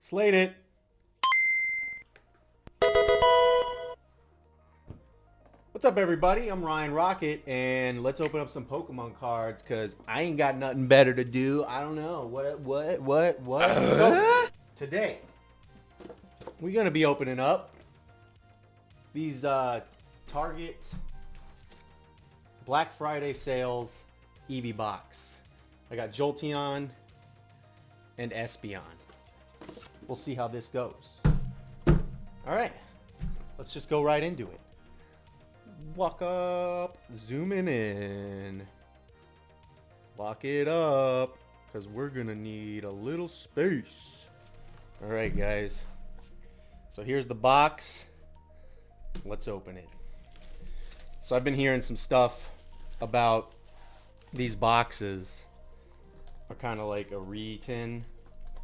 Slate it. What's up, everybody? I'm Ryan Rocket, and let's open up some Pokemon cards because I ain't got nothing better to do. I don't know. What? So, today, we're going to be opening up these Target Black Friday sales Eevee box. I got Jolteon and Espeon. We'll see how this goes. All right, let's just go right into it. Walk up, zooming in. Lock it up, because we're going to need a little space. All right, guys. So here's the box. Let's open it. So I've been hearing some stuff about these boxes are kind of like a re-tin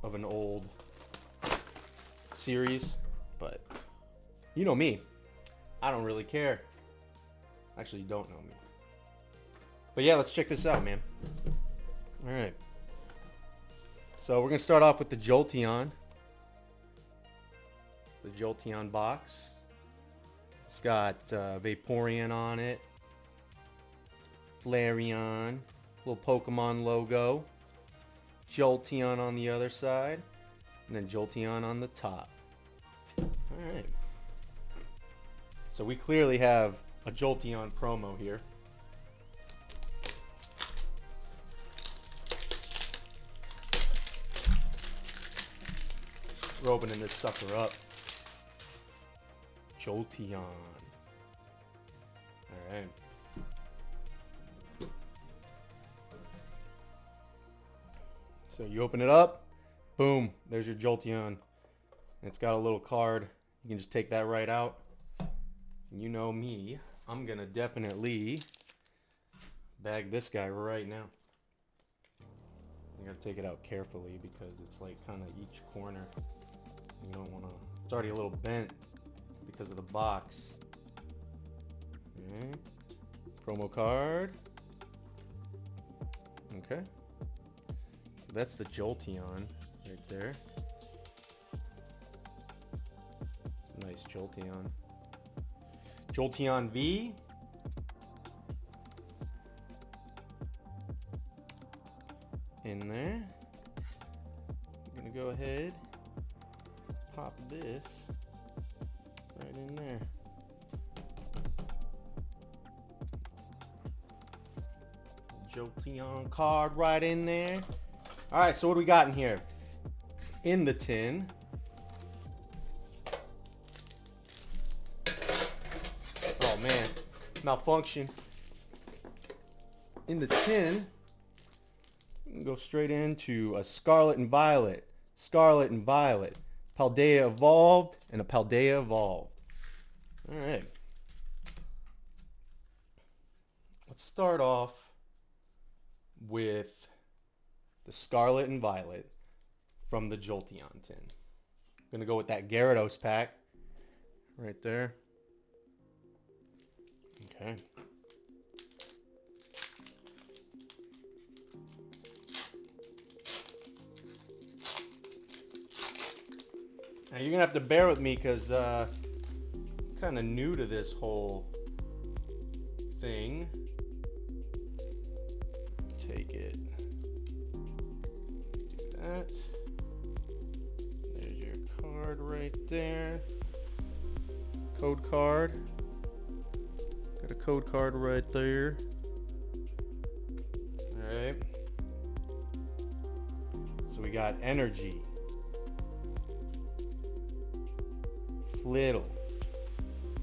of an old series, but you know me, I don't really care. Actually, you don't know me. But yeah, let's check this out, man. All right. So we're going to start off with the Jolteon. The Jolteon box. It's got Vaporeon on it. Flareon. Little Pokemon logo. Jolteon on the other side. And then Jolteon on the top. Alright. So we clearly have a Jolteon promo here. We're opening this sucker up. Jolteon. Alright. So you open it up. Boom. There's your Jolteon. And it's got a little card. You can just take that right out. And you know me. I'm going to definitely bag this guy right now. You got to take it out carefully because it's like kind of each corner. You don't want to... It's already a little bent because of the box. Okay. Promo card. Okay. So that's the Jolteon right there. It's a nice Jolteon. Jolteon V. In there. I'm going to go ahead, pop this right in there. Jolteon card right in there. Alright, so what do we got in here? In the tin. Oh man, malfunction. In the tin, we can go straight into a Scarlet and Violet. Scarlet and Violet. Paldea Evolved and a Paldea Evolved. Alright. Let's start off with the Scarlet and Violet from the Jolteon tin. I'm going to go with that Gyarados pack right there. Okay. Now you're going to have to bear with me because I'm kind of new to this whole thing. Take it. Do that. There's your card right there. Code card. Got a code card right there. Alright. So we got Energy. Flittle.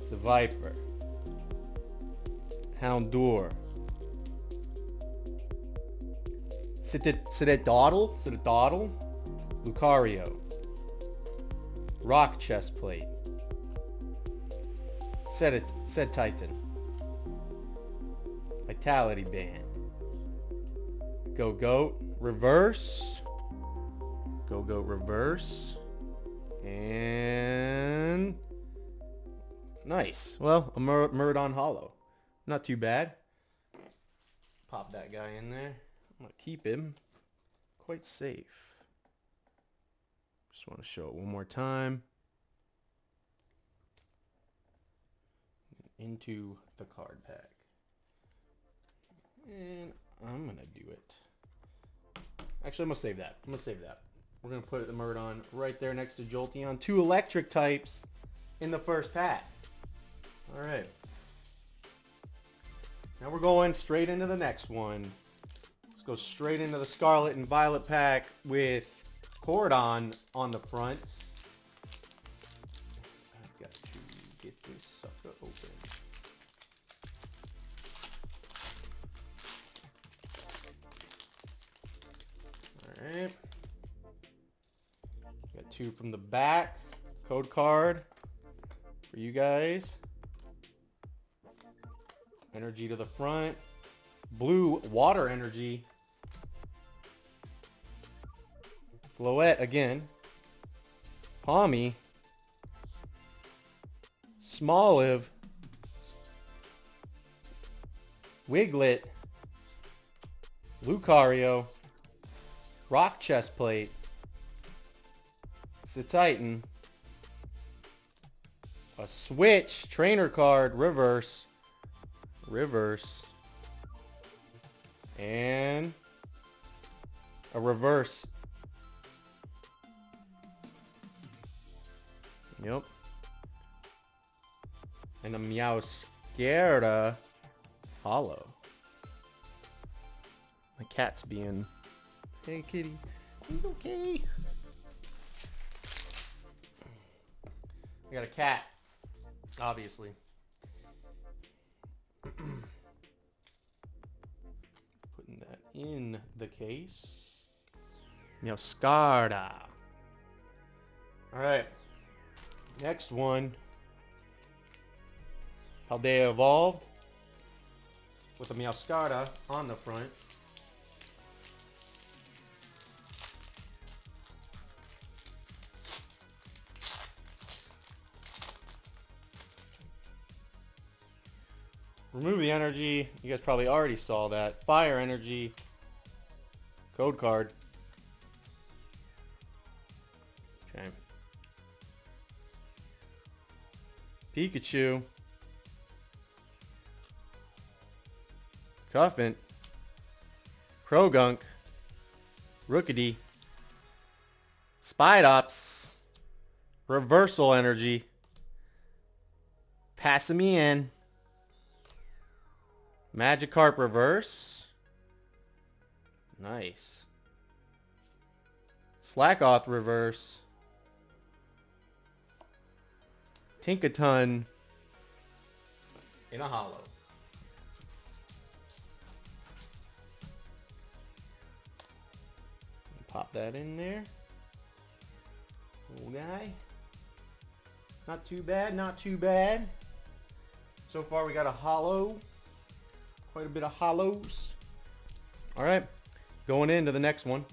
Seviper. Houndour. Citadel. Lucario. Rock Chestplate. Set Titan. Vitality Band. Go-Goat Reverse. Go-Goat Reverse. And... nice. Well, a Miraidon Hollow. Not too bad. Pop that guy in there. I'm going to keep him quite safe. Just want to show it one more time. Into the card pack. And I'm going to do it. Actually, I'm going to save that. We're going to put the Murdon right there next to Jolteon. 2 electric types in the first pack. All right. Now we're going straight into the next one. Let's go straight into the Scarlet and Violet pack with Cordon on the front. I've got to get this sucker open. All right. Got 2 from the back. Code card for you guys. Energy to the front. Blue water energy. Gloette again. Palmy. Smoliv. Wiglet. Lucario. Rock Chestplate. Titan. A Switch trainer card reverse. And a reverse. Yep. And a Meowscarada hollow. My cat's being... Hey, kitty. Are you okay? I got a cat, obviously. Putting that in the case. Meowscarada. All right. Next one. Paldea Evolved with a Meowscarada on the front. Remove the energy. You guys probably already saw that. Fire energy. Code card. Okay. Pikachu. Cuffant. Krogunk. Rookity. Spidops. Reversal energy. Passimian. Magikarp reverse. Nice. Slackoth reverse. Tinkaton in a hollow. Pop that in there. Little guy. Not too bad, not too bad. So far we got a hollow. Quite a bit of hollows. All right, going into the next one.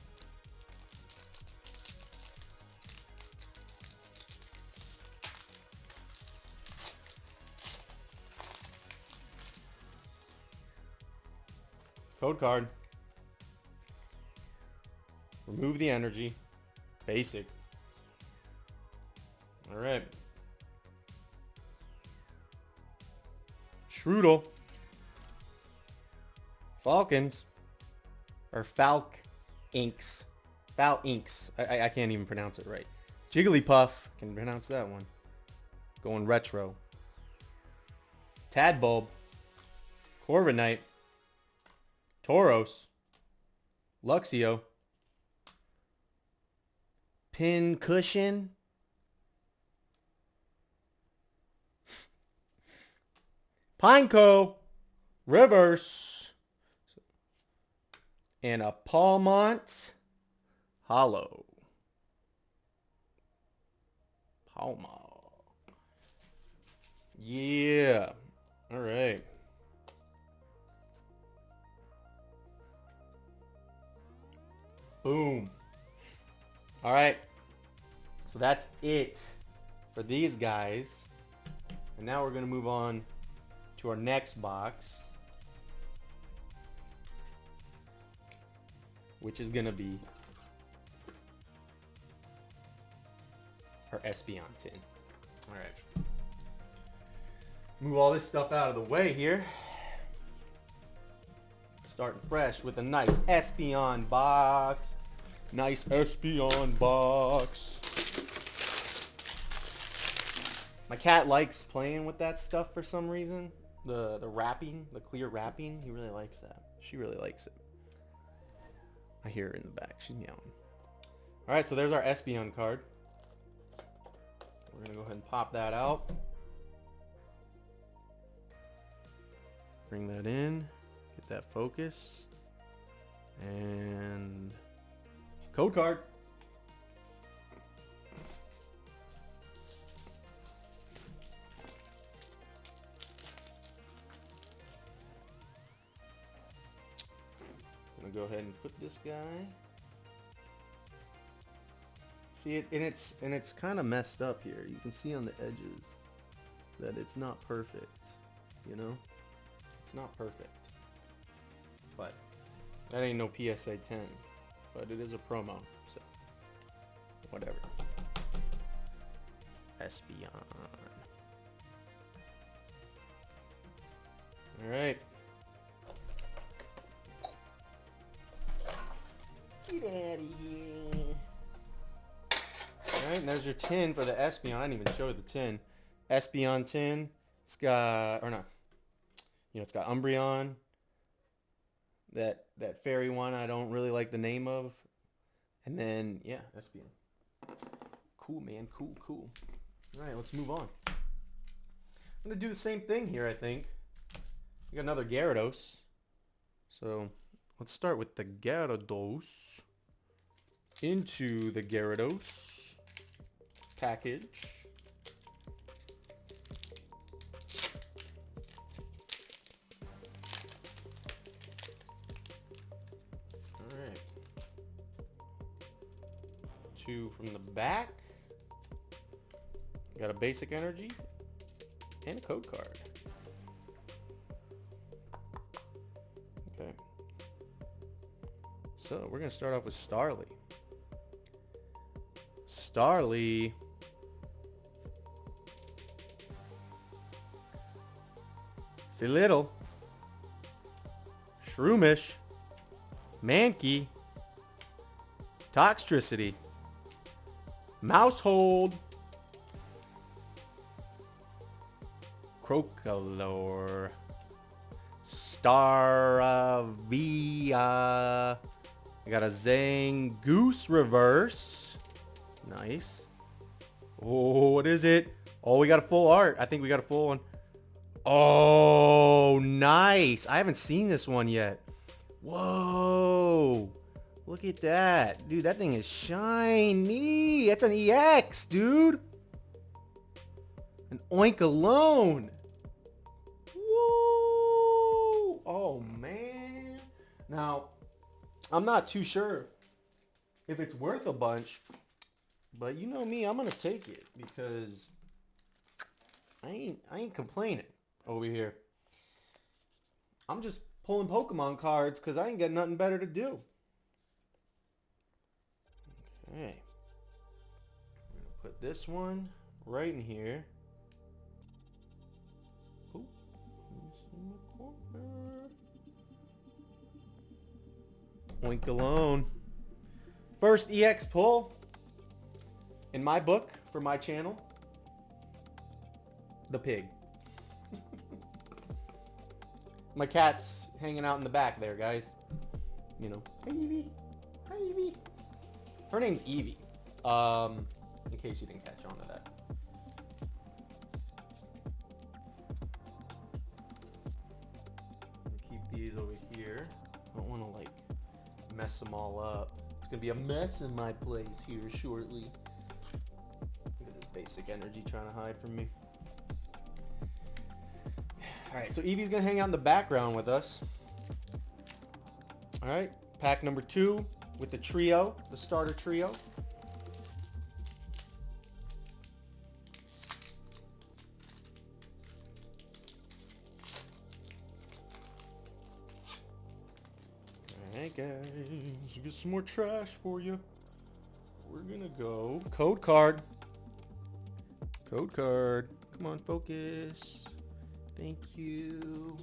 Code card. Remove the energy. Basic. All right. Strudel. Falcons. Or Falk Inks. Fal Inks. I can't even pronounce it right. Jigglypuff. Can pronounce that one. Going retro. Tadbulb. Corviknight. Tauros. Luxio. Pincushion. Pineco. Reverse. And a Palmont hollow. Palma. Yeah. All right. Boom. All right. So that's it for these guys. And now we're going to move on to our next box, which is going to be Espeon tin. All right. Move all this stuff out of the way here. Starting fresh with a nice Espeon box. Nice Espeon box. My cat likes playing with that stuff for some reason. The wrapping, the clear wrapping, he really likes that. She really likes it. I hear her in the back. She's meowing. All right, so there's our Espeon card. We're going to go ahead and pop that out. Bring that in. Get that focus. And code card. I'm gonna go ahead and put this guy. See it, and it's kind of messed up here. You can see on the edges that it's not perfect. You know, it's not perfect. But that ain't no PSA 10. But it is a promo, so whatever. Espeon. All right. Get out of here. Alright, and there's your tin for the Espeon. I didn't even show you the tin. Espeon tin. It's got, or not. You know, it's got Umbreon. That fairy one I don't really like the name of. And then, yeah, Espeon. Cool, man. Cool, cool. Alright, let's move on. I'm going to do the same thing here, I think. We got another Gyarados. So, let's start with the Gyarados. Into the Gyarados package. Alright. 2 from the back. Got a basic energy and a code card. Okay. So we're going to start off with Starly. Starly. Philittle. Shroomish. Mankey. Toxtricity. Mousehold. Crocolore. Staravia. I got a Zangoose reverse. Nice. Oh, what is it? Oh, we got a full art. I think we got a full one. Oh, nice. I haven't seen this one yet. Whoa. Look at that. Dude, that thing is shiny. That's an EX, dude. An oink alone. Woo. Oh, man. Now, I'm not too sure if it's worth a bunch, but you know me, I'm gonna take it because I ain't complaining over here. I'm just pulling Pokemon cards because I ain't got nothing better to do. Okay. I'm gonna put this one right in here. Ooh. Oink alone. First EX pull in my book for my channel. The pig. My cat's hanging out in the back there, guys. You know. Hi, Evie. Hi, Evie. Her name's Evie. In case you didn't catch on to that. Keep these over here. I don't want to like mess them all up. It's gonna be a mess in my place here shortly. Look at this basic energy trying to hide from me. Alright, so Eevee's gonna hang out in the background with us. Alright, pack number 2 with the trio, the starter trio. Alright guys, get some more trash for you. We're gonna go code card. Code card. Come on, focus. Thank you.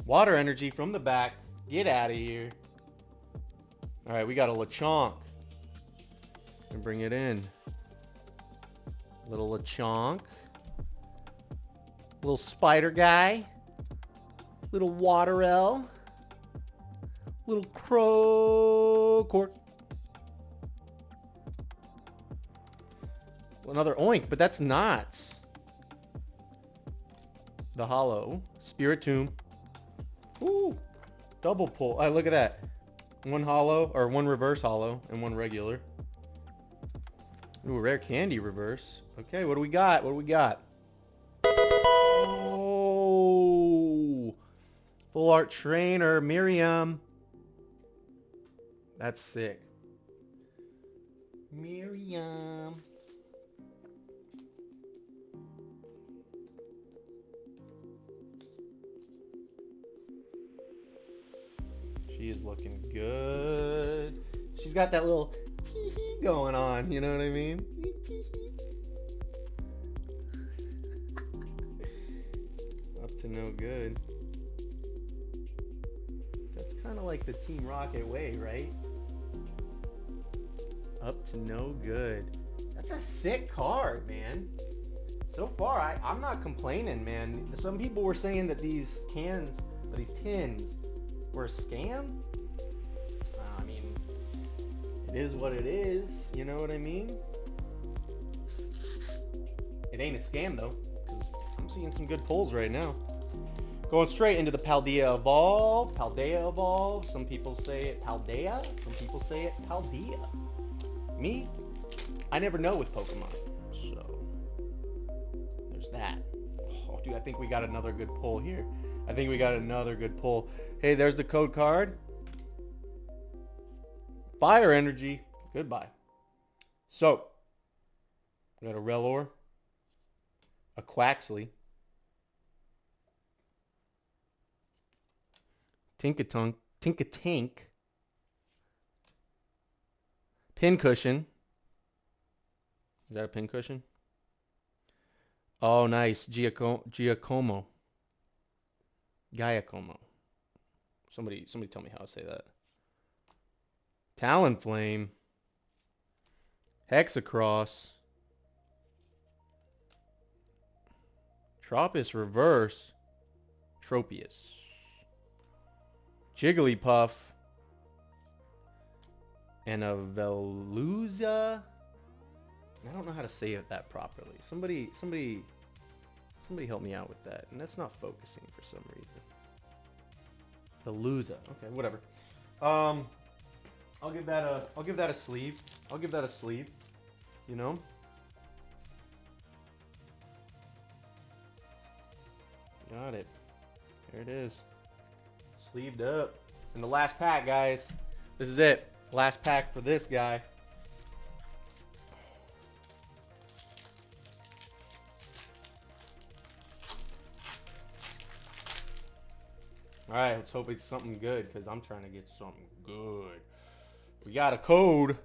Water energy from the back. Get out of here. All right, we got a Lechonk. And bring it in. Little Lechonk. Little spider guy. Little Waterell. Little Crocork. Another Oink, but that's not the hollow. Spiritomb. Ooh, double pull. Oh, look at that. One hollow, or one reverse hollow, and one regular. Ooh, rare candy reverse. Okay, what do we got? What do we got? Oh, full art trainer, Miriam. That's sick. Miriam. She is looking good. She's got that little tee-hee going on, you know what I mean? Up to no good. That's kind of like the Team Rocket way, right? Up to no good. That's a sick card, man. So far, I'm not complaining, man. Some people were saying that these cans, or these tins, were a scam. I mean, it is what it is. You know what I mean? It ain't a scam though, because I'm seeing some good pulls right now. Going straight into the Paldea Evolve. Paldea Evolve. Some people say it Paldea. Some people say it Paldea. Me, I never know with Pokemon. So there's that. Oh, dude, I think we got another good pull here. I think we got another good pull. Hey, there's the code card. Fire energy. Goodbye. So, we got a Relor, a Quaxley, Tinkatink, Pincushion. Is that a pincushion? Oh, nice. Giacomo. Somebody tell me how to say that. Talonflame. Hexacross. Tropius Reverse. Tropius. Jigglypuff. And a Veluza. I don't know how to say that properly. Somebody help me out with that. And that's not focusing for some reason. Veluza. Okay, whatever. I'll give that a sleeve. I'll give that a sleeve. You know? Got it. There it is. Sleeved up. And the last pack, guys. This is it. Last pack for this guy. Alright, let's hope it's something good, because I'm trying to get something good. We got a code.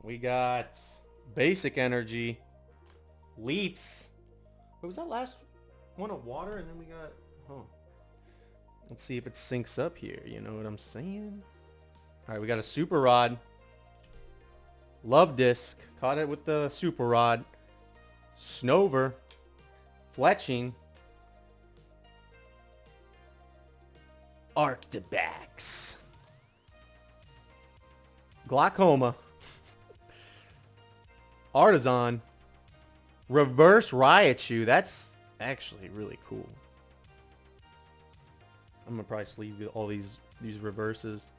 We got basic energy. Leafs. What was that last one of water? And then we got... Oh. Let's see if it syncs up here. You know what I'm saying? Alright, we got a Super Rod. Love Disc. Caught it with the Super Rod. Snover. Fletching. Arctibax. Glaucoma. Artisan. Reverse Raichu. That's actually really cool. I'm gonna probably sleeve all these reverses.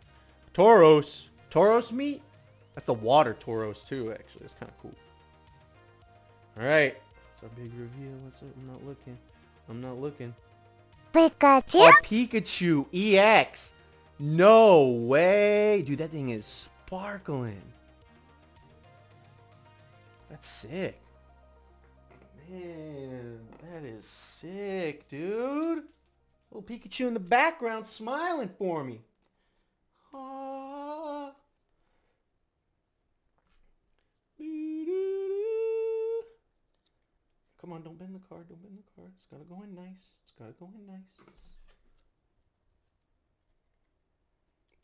Tauros. Tauros meat? That's the water Tauros too, actually. That's kind of cool. Alright. It's our big reveal. I'm not looking. I'm not looking. Pikachu? Our Pikachu EX. No way. Dude, that thing is sparkling. That's sick. Man, that is sick, dude. Little Pikachu in the background smiling for me. Ah. come on, don't bend the card, don't bend the card. It's gotta go in nice. It's gotta go in nice.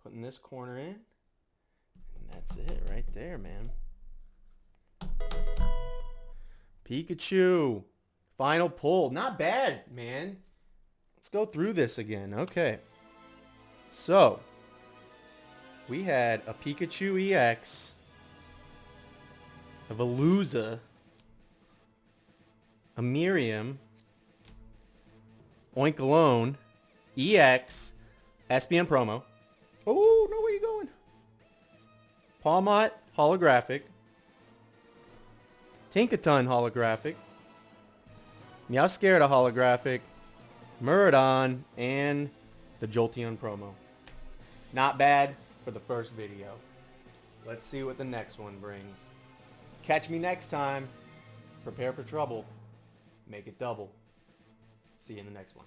Putting this corner in. And that's it right there, man. Pikachu. Final pull. Not bad, man. Let's go through this again. Okay. So, we had a Pikachu EX, a Veluza, a Miriam, Oinkalone, EX, Espeon promo. Oh, no, where are you going? Palmot holographic, Tinkaton holographic, Meowscarada holographic, Miraidon, and the Jolteon promo. Not bad for the first video. Let's see what the next one brings. Catch me next time. Prepare for trouble. Make it double. See you in the next one.